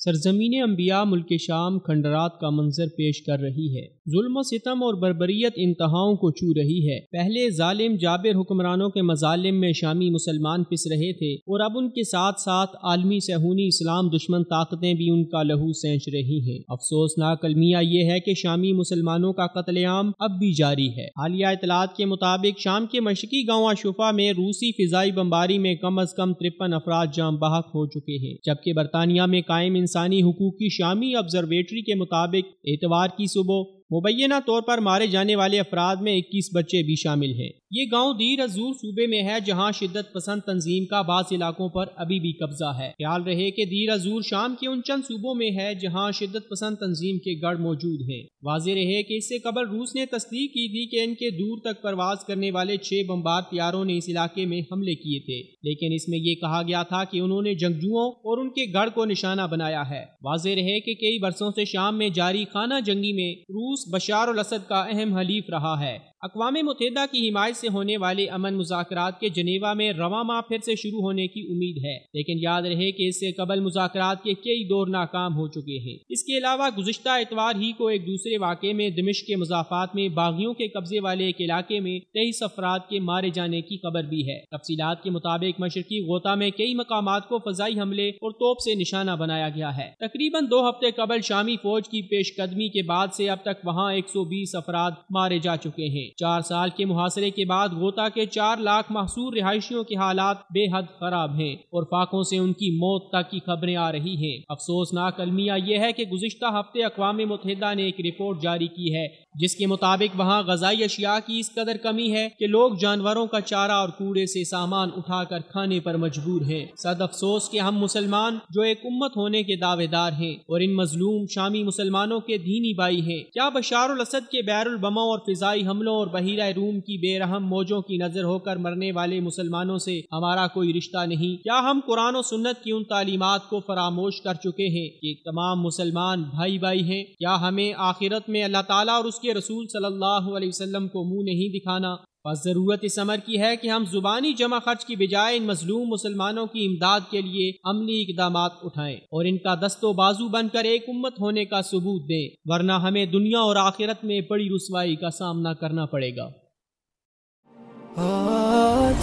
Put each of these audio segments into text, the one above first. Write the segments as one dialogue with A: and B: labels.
A: سرزمین انبیاء ملک شام کھنڈرات کا منظر پیش کر رہی ہے۔ ظلم و ستم اور بربریت انتہاؤں کو چھو رہی ہے۔ پہلے ظالم جابر حکمرانوں کے مظالم میں شامی مسلمان پس رہے تھے اور اب ان کے ساتھ ساتھ عالمی صہیونی اسلام دشمن طاقتیں بھی ان کا لہو سینچ رہی ہیں۔ افسوسناک المیہ یہ ہے کہ شامی مسلمانوں کا قتل عام اب بھی جاری ہے۔ حالیہ اطلاعات کے مطابق شام کے مشرقی گاؤں اشوفا میں روسی فضائی بمباری میں کم از کم 53 افراد جاں بحق ہو چکے ہیں، جبکہ برطانیہ میں قائم انسانی حقوق کی شامی آبزرویٹری کے مطابق اتوار کی صبح مبینہ طور پر مارے جانے والے افراد میں 21 بچے بھی شامل ہیں۔ یہ گاؤں دیر الزور صوبے میں ہے، جہاں شدت پسند تنظیم کا بعض علاقوں پر ابھی بھی قبضہ ہے۔ خیال رہے کہ دیر الزور شام کے ان چند صوبوں میں ہے جہاں شدت پسند تنظیم کے گڑھ موجود ہیں۔ واضح رہے کہ اس سے قبل روس نے تصدیق کی تھی کہ ان کے دور تک پرواز کرنے والے 6 بمبار طیاروں نے اس علاقے میں حملے کیے تھے، لیکن اس میں یہ کہا گیا تھا کہ انہوں نے جنگجوؤں اور ان کے گڑھ کو نشانہ بنایا ہے۔ واضح رہے کہ کئی برسوں سے شام میں جاری خانہ جنگی میں روس بشار الاسد کا اہم حلیف رہا ہے۔ اقوام متحدہ کی حمایت سے ہونے والے امن مذاکرات کے جنیوا میں رواں ماہ پھر سے شروع ہونے کی امید ہے، لیکن یاد رہے کہ اس سے قبل مذاکرات کے کئی دور ناکام ہو چکے ہیں۔ اس کے علاوہ گزشتہ اتوار ہی کو ایک دوسرے واقعے میں دمشق کے مضافات میں باغیوں کے قبضے والے ایک علاقے میں 23 افراد کے مارے جانے کی خبر بھی ہے۔ تفصیلات کے مطابق مشرقی غوطہ میں کئی مقامات کو فضائی حملے اور توپ سے نشانہ بنایا گیا ہے۔ تقریباً 2 ہفتے قبل شامی فوج کی پیش قدمی کے بعد سے اب تک وہاں 120 افراد مارے جا چکے ہیں۔ 4 سال کے محاصرے کے بعد غوطہ کے 4 لاکھ محصور رہائشیوں کے حالات بے حد خراب ہیں اور فاقوں سے ان کی موت تک کی خبریں آ رہی ہیں۔ افسوسناک المیہ یہ ہے کہ گزشتہ ہفتے اقوام متحدہ نے ایک رپورٹ جاری کی ہے جس کے مطابق وہاں غذائی اشیاء کی اس قدر کمی ہے کہ لوگ جانوروں کا چارہ اور کوڑے سے سامان اٹھا کر کھانے پر مجبور ہیں۔ صد افسوس کہ ہم مسلمان جو ایک امت ہونے کے دعوے دار ہیں اور ان مظلوم شامی مسلمانوں کے دینی بھائی ہیں، کیا بشار الاسد کے بیر البموں اور فضائی حملوں اور بحیرہ روم کی بے رحم موجوں کی نظر ہو کر مرنے والے مسلمانوں سے ہمارا کوئی رشتہ نہیں؟ کیا ہم قرآن و سنت کی ان تعلیمات کو فراموش کر چکے ہیں کہ تمام مسلمان بھائی بھائی ہیں؟ کیا ہمیں آخرت میں اللہ تعالیٰ اور اس کے رسول صلی اللہ علیہ وسلم کو منہ نہیں دکھانا؟ بس ضرورت اس امر کی ہے کہ ہم زبانی جمع خرچ کی بجائے ان مظلوم مسلمانوں کی امداد کے لیے عملی اقدامات اٹھائیں اور ان کا دست و بازو بن کر ایک امت ہونے کا ثبوت دیں، ورنہ ہمیں دنیا اور آخرت میں بڑی رسوائی کا سامنا کرنا پڑے گا۔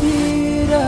B: تیرا